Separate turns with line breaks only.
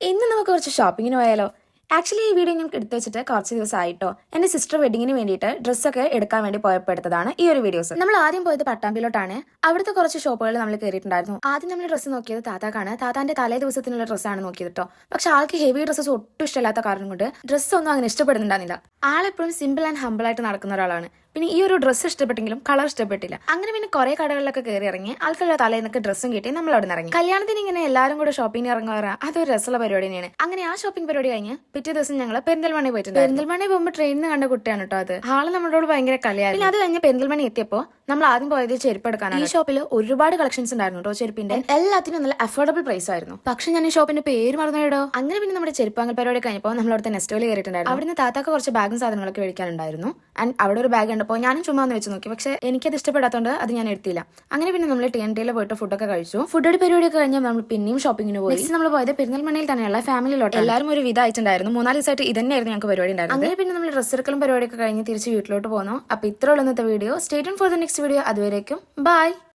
ഇന്ന് നമുക്ക് കുറച്ച് ഷോപ്പിങ്ങിന് പോയാലോ? ആക്ച്വലി ഈ വീഡിയോ ഞാൻ എടുത്തു വെച്ചിട്ട് കുറച്ച് ദിവസമായിട്ടോ. എൻ്റെ സിസ്റ്റർ വെഡിങ്ങിന് വേണ്ടിയിട്ട് ഡ്രസ്സൊക്കെ എടുക്കാൻ വേണ്ടി പോയപ്പോൾ എടുത്തതാണ് ഈ ഒരു വീഡിയോസ്. നമ്മൾ ആദ്യം പോയത് പട്ടാമ്പിയിലോട്ടാണ്. അവിടുത്തെ കുറച്ച് ഷോപ്പുകളിൽ നമ്മൾ കയറിയിട്ടുണ്ടായിരുന്നു. ആദ്യം നമ്മൾ ഡ്രസ്സ് നോക്കിയത് താത്താക്കാണ്. താത്താന്റെ തലേ ദിവസത്തിനുള്ള ഡ്രസ്സാണ് നോക്കിയത് കേട്ടോ. പക്ഷെ ആൾക്ക് ഹെവി ഡ്രസ്സസ് ഒട്ടും ഇഷ്ടമില്ലാത്ത കാരണം കൊണ്ട് ഡ്രസ്സൊന്നും അങ്ങനെ ഇഷ്ടപ്പെടുന്നുണ്ടായിരുന്നില്ല. ആളെപ്പോഴും സിമ്പിൾ ആൻഡ് ഹംബിൾ ആയിട്ട് നടക്കുന്ന ഒരാളാണ്. പിന്നെ ഈ ഒരു ഡ്രസ്സ് ഇഷ്ടപ്പെട്ടെങ്കിലും കളർ ഇഷ്ടപ്പെട്ടില്ല. അങ്ങനെ പിന്നെ കുറെ കടകളിലൊക്കെ കയറി ഇറങ്ങി ആൾക്കാരുടെ തലേന്നൊക്കെ ഡ്രസ്സും കിട്ടി നമ്മൾ അവിടെ നിന്ന് ഇറങ്ങി. കല്യാണത്തിന് ഇങ്ങനെ എല്ലാവരും കൂടെ ഷോപ്പിംഗ് ഇറങ്ങാറ് അതൊരു രസമുള്ള പരിപാടി തന്നെയാണ്. അങ്ങനെ ആ ഷോപ്പിംഗ് പരിപാടി കഴിഞ്ഞ് പിറ്റേ ദിവസം ഞങ്ങൾ പെരിന്തൽമണ്ണ പോയിട്ടുണ്ട്. പെരിന്തൽമണ്ണ പോകുമ്പോൾ ട്രെയിനിൽ കണ്ട കുട്ടിയാണ് കേട്ടോ അത്. ആള് നമ്മളോട് ഭയങ്കര കളിയായി. പിന്നെ അത് കഴിഞ്ഞ് പെരിന്തൽമണ്ണ എത്തിയപ്പോൾ നമ്മൾ ആദ്യം പോയത് ചെരുപ്പ് എടുക്കാനാണ്. ഈ ഷോപ്പിൽ ഒരുപാട് കളക്ഷൻസ് ഉണ്ടായിരുന്നു കേട്ടോ ചെരുപ്പിന്റെ. എല്ലാത്തിനും നല്ല അഫോർഡബിൾ പ്രൈസ് ആയിരുന്നു. പക്ഷെ ഞാൻ ഈ ഷോപ്പിന്റെ പേര് മറന്നുപോയിടോ. അങ്ങനെ പിന്നെ നമ്മുടെ ചെരുപ്പ് വാങ്ങൽ പരിപാടി കഴിഞ്ഞപ്പോൾ നമ്മൾ അവിടുത്തെ നെസ്റ്റോയിൽ കയറിയിട്ടുണ്ടായിരുന്നു. അവിടുന്ന് താത്താക്ക് കുറച്ച് ബാഗും സാധനങ്ങളൊക്കെ മേടിക്കാനുണ്ടായിരുന്നു. ആൻഡ് അവിടെ ഒരു ബാഗ് കണ്ടപ്പോൾ ഞാനും ചുമ്മാ ഒന്ന് വെച്ച് നോക്കി. പക്ഷെ എനിക്കത് ഇഷ്ടപ്പെടാത്തതുകൊണ്ട് അത് ഞാൻ എടുത്തില്ല. അങ്ങനെ പിന്നെ നമ്മൾ TNT പോയിട്ട് ഫുഡൊക്കെ കഴിച്ചു. ഫുഡൊരു പരിപാടിയൊക്കെ കഴിഞ്ഞാൽ നമ്മൾ പിന്നെയും ഷോപ്പിങ്ങിന് പോയി. നെക്സ്റ്റ് നമ്മൾ പോയത് പെരിന്തൽമണ്ണയിൽ തന്നെയുള്ള ഫാമിലിയിലോട്ട്. എല്ലാവരും ഒരു വിധമായിട്ടുണ്ടായിരുന്നു. 4 ദിവസമായിട്ട് ഇത് തന്നെയായിരുന്നു ഞങ്ങൾക്ക് പരിപാടി ഉണ്ടായിരുന്നു. അങ്ങനെ പിന്നെ നമ്മൾ ഡ്രസ്സ് എടുക്കലും പരിപാടിയൊക്കെ കഴിഞ്ഞ് തിരിച്ച് വീട്ടിലോട്ട് പോകുന്നു. അപ്പോൾ ഇത്രയുള്ള ഇന്നത്തെ video. Stay tune for the next video. അതുവരേക്കും ബൈ.